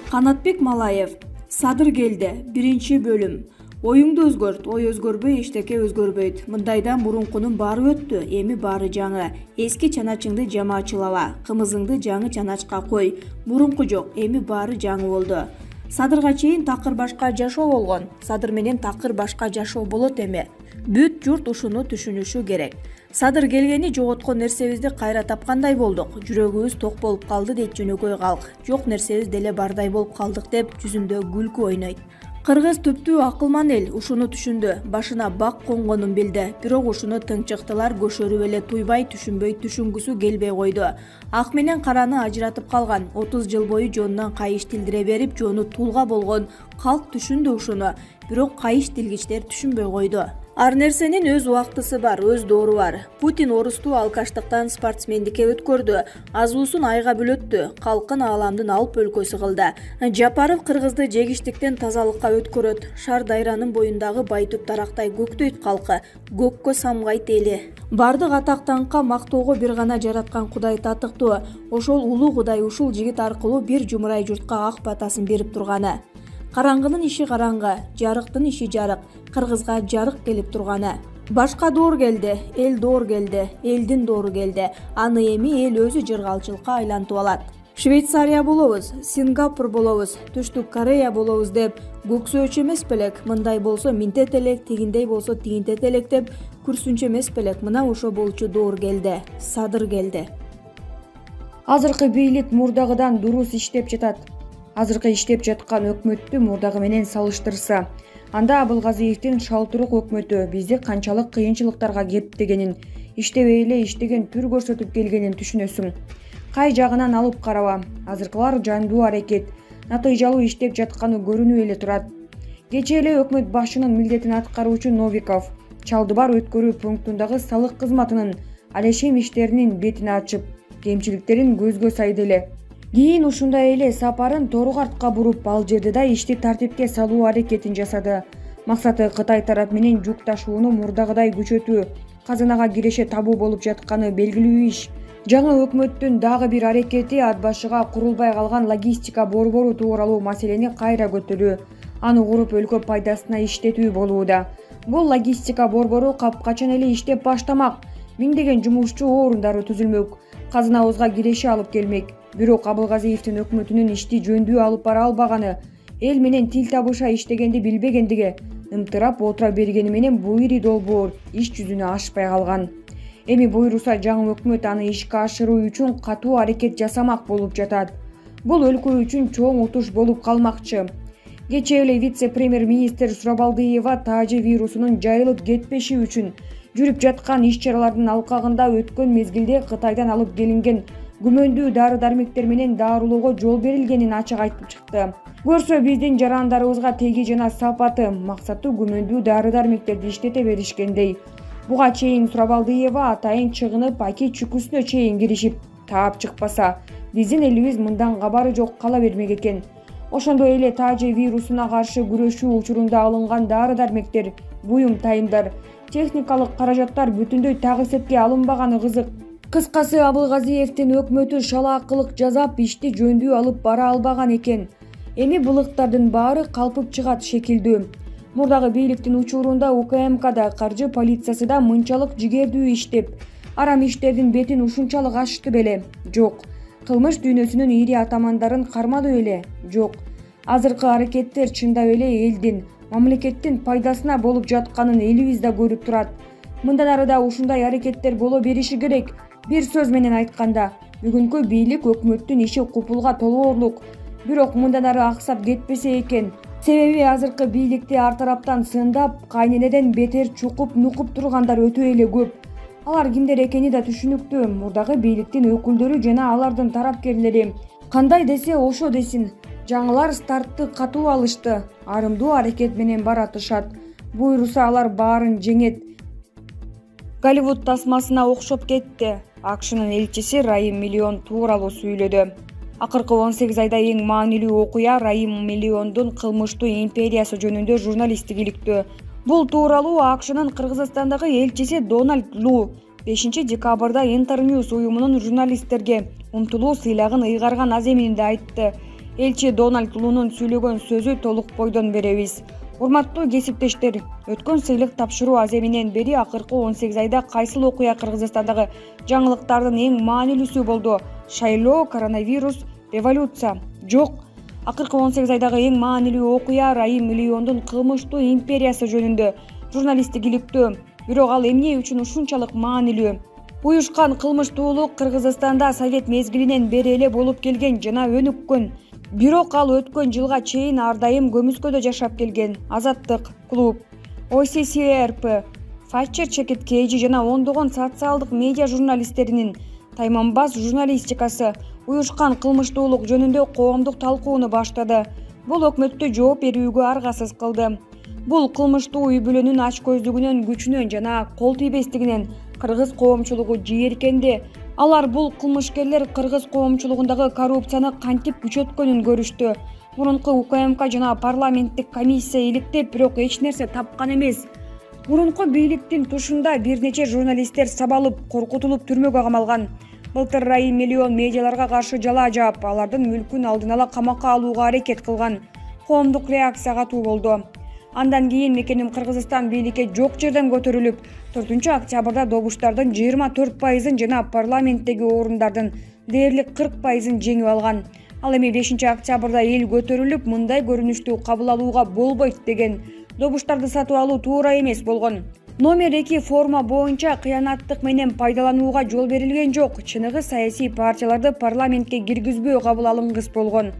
Канатбек Малаев. Садыр келди. 1-бөлүм. Оюңду өзгөрт, ой өзгөрбөй, эчтеке өзгөрбөйт. Мындайдан мурункунун баары өттү, эми баары жаңы. Эски чаначыңды жамаачылаба, кымызыңды жаңы чаначка кой. Мурунку жок, эми баары жаңы болду. Садырга чейин такыр башка жашоо болгон. Садыр менен такыр башка жашоо болот эми. Бүт журт ушуну түшүнүшү керек. Садыр келгени жоготкон нерсебизди кайра тапкандай болдук. Жүрөгүбүз ток болуп калды дейт жөнөкөй калк. Жок нерсебиз деле бардай болуп калдык деп жүзүндө күлкү ойнойт. Кыргыз түптүү акылман эл, ушуну түшүндү. Башына бак конгонун билди. Бирок ушуну тыңчыктылар көшөрүп эле туйбай, түшүнбөй, түшүнгүсү келбей койду. Ак менен караны ажыратып калган. 30 жыл бою жонунан кайыш тилдире берип, жону тулга болгон. Калк түшүндү ушуну. Бирок кайыш тилгичтер түшүнбөй койду. Ар нерсенин өз убактысы бар, өз доору бар. Путин орусту алкаштыктан спортсмендикке өткөрдү. Азуусун айга бөлөттү. Калкын ааламдын алып өлкөсү кылды. Жапаров кыргызды жегиштиктен тазалыкка өткөрөт. Шар дайранын боюндагы байтүп тарактай көктөйт калкы. Көккө самгайт эли. Бардык атактанка мактоого бир гана жараткан Кудай татыктуу. Ошол улуу Кудай ушул жигит аркылуу бир жумурай журтка ак батасын берип турганы. Караңгынын иши караңгы, жарыктын иши жарык, кыргызга жарык келип турганы. Башка доор келди, эл доор келди, элдин доору келди. Аны эми эл өзү жыргалчылыкка айлантып алат. Швейцария болобуз, Сингапур болобуз, Түштүк Корея болобуз деп көксөөчү эмес белек. Мындай болсо минтет элек, тигиндей болсо тигинтет элек деп күрсүнчү эмес белек. Мына ошо болчу доор келди, Садыр келди. Азыркы бийлик мурдагыдан дурус иштеп жатат. Азыркы иштеп жаткан өкмөттү мурдагы менен салыштырса, анда Абылгазиевдин шалтырук өкмөтү бизди канчалык кыйынчылыктарга кептегенин, иштебей эле иштеген түр көрсөтүп келгенин түшүнөсүң. Кай жагынан алып караба, азыркылар жандуу аракет, натыйжалуу иштеп жатканы көрүнүп эле турат. Кечээ эле өкмөт башчынын милдетин аткаруучу Новиков Чалдыбар өткөрүү пунктундагы салык кызматынын алешем иштеринин бетин ачып, кемчиликтерин көзгө сайды эле. Кийин ушундай эле сапарын тору артка буруп, ал жерде да ишти тартипке салуу аракетин жасады. Максаты Кытай тарап менен жүк ташууну мурдагыдай күчөтүү, казынага киреше табуу болуп жатканы белгилүү иш. Жаңы өкмөттүн дагы бир аракети ат башыга курулбай калган логистика борбору тууралуу маселени кайра көтөрүү, аны куруп өлкө пайдасына иштетүү болууда. Бул логистика борбору капкачан эле иштеп баштамак, миңдеген жумушчу орундары түзүлмөк, казынабызга киреше алып келмек. Бирок Абылгазиевдин өкмөтүнүн ишти жөндүү алып бара албаганы, эл менен тил табыша иштегенди билбегендиги, ымтырап отура бергени менен бул ири долбоор иш жүзүнө ашпай калган. Эми буйруса жаңы өкмөт аны ишке ашыруу үчүн катуу аракет жасамак болуп жатат. Бул өлкө үчүн чоң утуш болуп калмакчы. Кечээ эле вице-премьер-министр Сурабалдиева таажы вирусунун жайылып кетпеши үчүн жүрүп жаткан иш-чаралардын алкагында өткөн мезгилде Кытайдан алып келинген күмөндүү дары-дармектер менен дарылоого жол берилгенин ачык айтып чыкты. Көрсө биздин жарандарыбызга теги жана сапаты, максаты күмөндүү дары-дармектерди иштете беришкендей. Буга чейин Сурабалдиева атайын чыгынып, аки чүкүсүнө чейин киришип, таап чыкпаса, биздин элибиз мындан кабары жок кала бермек экен. Ошондой эле таажы вирусуна каршы күрөшүү учурунда алынган дары-дармектер, буюм тайымдар, техникалык каражаттар бүтүндөй так эсепке алынбаганы кызык. Кыскасы, Абылгазиевдин өкмөтү шалаакылык жасап, ишти жөндүү алып бара албаган экен. Эми былыктардын баары калпып чыгат шекилдүү. Мурдагы бийликтин учурунда УКМКда, каржы полициясы да мынчалык жигердүү иштеп, арам иштердин бетин ушунчалык ачты беле? Жок. Кылмыш дүйнөсүнүн ири атамандарын кармады беле? Жок. Азыркы аракеттер чындап эле элдин, мамлекеттин пайдасына болуп жатканын элибиз да көрүп турат. Мындан ары да ушундай аракеттер боло бериши керек. Бир сөз менен айтканда, бүгүнкү бийлик өкмөттүн иши купулга толоорлук. Бирок мындан ары аксап кетпесе экен. Себеби азыркы бийликти ар тараптан сындап, кайненеден бетер чукуп, нукуп тургандар өтө эле көп. Алар кимдер экени да түшүнүктүү. Мурдагы бийликтин өкүлдөрү жана алардын тарапкерлери. Кандай десе ошо десин. Жаңылар стартты катуу алышты, арымдуу аракет менен баратышат. Буйруса алар баарын жеңет. Голливуд тасмасына окшоп кетти. АКШнын элчиси Раим Миллион тууралуу сүйлөдү. Акыркы 18 айда эң маанилүү окуя Раим Миллиондун кылмыштуу империясы жөнүндө журналисттик иликтөө. Бул тууралуу АКШнын Кыргызстандагы элчиси Дональд Лу 5-декабрда Интерnews уюмунун журналисттерге умтулуу сыйлагын ыйгарган аземинде айтты. Элчи Дональд Лунун сүйлөгөн сөзү толук бойдон беребиз. Урматтуу кесиптештер, өткөн сыйлык тапшыруу аземинен бери акыркы 18 айда кайсыл окуя Кыргызстандагы жаңылыктардын эң маанилүүсү болду? Шайлоо, коронавирус, революция? Жок. Акыркы 18 айдагы эң маанилүү окуя Райым Миллиондун кылмыштуу империясы жөнүндө журналисттик иликтөө. Бирок ал эмне үчүн ушунчалык маанилүү? Уюшкан кылмыштуулук Кыргызстанда Совет мезгилинен бери эле болуп келген жана өнүккөн. Бирок ал өткөн жылга чейин ар дайым көмүскөдө жашап келген. Азаттык, клуб, OCCRP, Фачер Чекит Кейжи жана ондогон социалдык медиа журналисттеринин тайманбас журналистикасы уюшкан кылмыштуулук жөнүндө коомдук талкууну баштады. Бул өкмөттү жооп берүүгө аргасыз кылды. Бул кылмыштуу үй бүлөнүн ачкөздүгүнөн, күчүнөн жана кол тийбестигинен кыргыз коомчулугу жийиркенди. Алар бул кылмышкерлер кыргыз коомчулугундагы коррупцияны кантип күчөткөнүн көрүштү. Мурунку УКМК жана парламенттик комиссия иликтеп, бирок эч нерсе тапкан эмес. Мурунку бийликтин тушунда бир нече журналисттер сабалып, коркутулуп түрмөгө камалган. Былтыр Райым Миллион медиаларга каршы жала жаап, алардын мүлкүн алдын ала камакка алууга аракет кылган. Коомдук реакция катуу болду. Андан кийин мекеним Кыргызстан бийликке жок жерден көтөрүлүп, 4-октябрда добуштардын 24%-ын жана парламенттеги орундардын дээрлик 40%-ын жеңип алган. Ал эми 5-октябрда эл көтөрүлүп, мындай көрүнүштү кабыл алууга болбойт деген. Добуштарды сатып алуу туура эмес болгон. Номер 2 форма боюнча кыянаттык менен пайдаланууга жол берилген жок. Чыныгы саясий партияларды парламентке киргизбөө кабыл алынгыс болгон.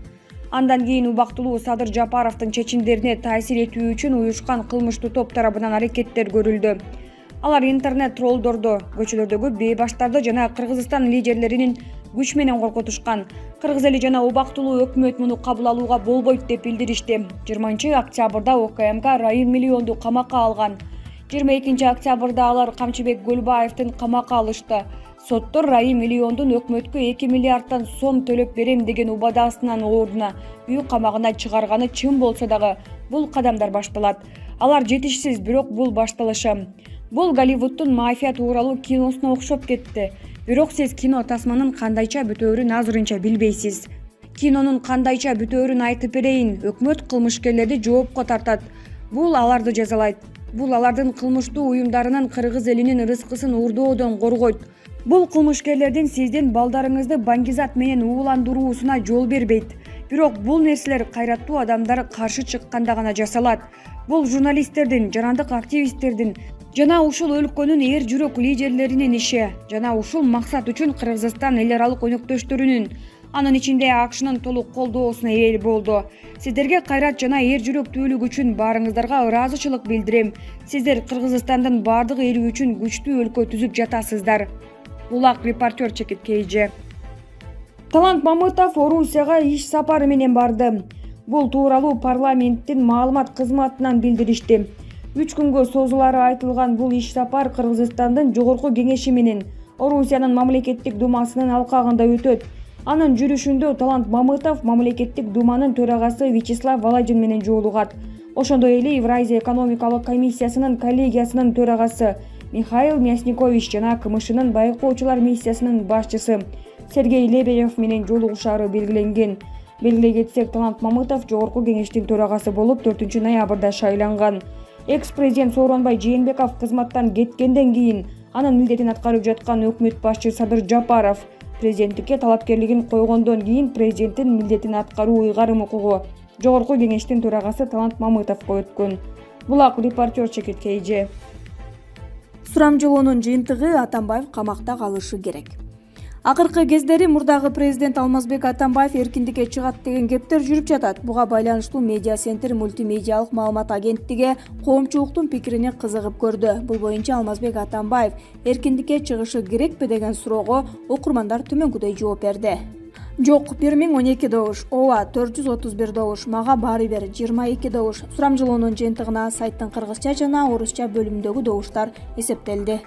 Андан кийин убактылуу Садыр Жапаровдун чечимдерине таасир этүү үчүн уюшкан кылмыштуу топ тарабынан аракеттер көрүлдү. Алар интернет троллдорду, көчөлөрдөгү бейбаштарды жана Кыргызстан лидерлеринин күч менен коркутушкан. Кыргыз эли жана убактылуу өкмөт муну кабыл алууга болбойт деп билдиришти. 20-октябрда УКМК Райым Миллионду камакка алган. 22-октябрда алар Камчыбек Гөлбаевдин камакка алышты. Соттор Райым Миллиондун өкмөткө 2 миллиардтан сом төлөп берем деген убадасынын ордуна үй камагына чыгарганы чын болсо дагы бул кадамдар башталат. Алар жетишсиз, бирок бул башталышы. Бул Голливудтун мафия тууралуу киносуна окшоп кетти. Бирок сиз кино тасманын кандайча бүтөөрүн азырынча билбейсиз. Кинонун кандайча бүтөөрүн айтып берейин. Өкмөт кылмышкерлерди жоопко тартат. Бул аларды жазалайт. Бул алардын кылмыштуу уюмдарынын кыргыз элинин рызкысын урдоодон коргойт. Бул кылмышкерлердин сиздин балдарыңызды баңгизат менен ууландыруусуна жол бербейт. Бирок бул нерселер кайраттуу адамдар каршы чыкканда гана жасалат. Бул журналисттердин, жарандык активисттердин жана ушул өлкөнүн эр жүрөк лидерлеринин иши. Жана ушул максат үчүн Кыргызстан эл аралык өнөктөштөрүнүн, анын ичинде АКШнын толук колдоосуна ээ болду. Сиздерге кайрат жана эр жүрөктүүлүк үчүн баарыңыздарга ыраазычылык билдирем. Сиздер Кыргызстандын бардык эли үчүн күчтүү өлкө түзүп жатасыздар. Булак репортер Чекит Кейжи. Талант Мамытов Орусияга иш сапары менен барды. Бул тууралуу парламенттин маалымат кызматынан билдиришти. 3 күнгө созулары айтылган бул иш сапар Кыргызстандын жогорку кеңеши менен Орусиянын мамлекеттик думасынын алкагында өтөт. Анын жүрүшүндө Талант Мамытов мамлекеттик думанын төрагасы Вячеслав Володин менен жолугат. Ошондой эле Евразия экономикалык комиссиясынын коллегиясынын төрагасы Михаил Мясникович жана КМШнын байкоочулар миссиясынын башчысы Сергей Лебедев менен жолугушаары белгиленген. Белгилей кетсек, Талант Мамытов жогорку кеңештин төрагасы болуп 4-ноябрда шайланган. Экс-президент Сооронбай Жээнбеков кызматтан кеткенден кийин анын милдетин аткарып жаткан өкмөт башчы Садыр Жапаров президенттикке талапкерлигин койгондон кийин президенттин милдетин аткаруу ыйгарым укугу жогорку кеңештин төрагасы Талант Мамытовго өткөн. Булак репортер Чекит Кейжи. Сурамжылоонун жыйынтыгы Атамбаев камакта калышы керек. Акыркы кездери мурдагы президент Алмазбек Атамбаев эркиндикке чыгат деген кептер жүрүп жатат. Буга байланыштуу Медиа Центр мультимедиалык маалымат агенттиги коомчулуктун пикирине кызыгып көрдү. Бул боюнча Алмазбек Атамбаев эркиндикке чыгышы керекпи деген суроого окурмандар төмөнкүдөй жооп берди. Жок, 1012 добуш, ооба 431 добуш, мага баары бир 22 добуш. Сурамжылоонун жыйынтыгына сайттын кыргызча жана орусча бөлүмүндөгү добуштар эсептелди.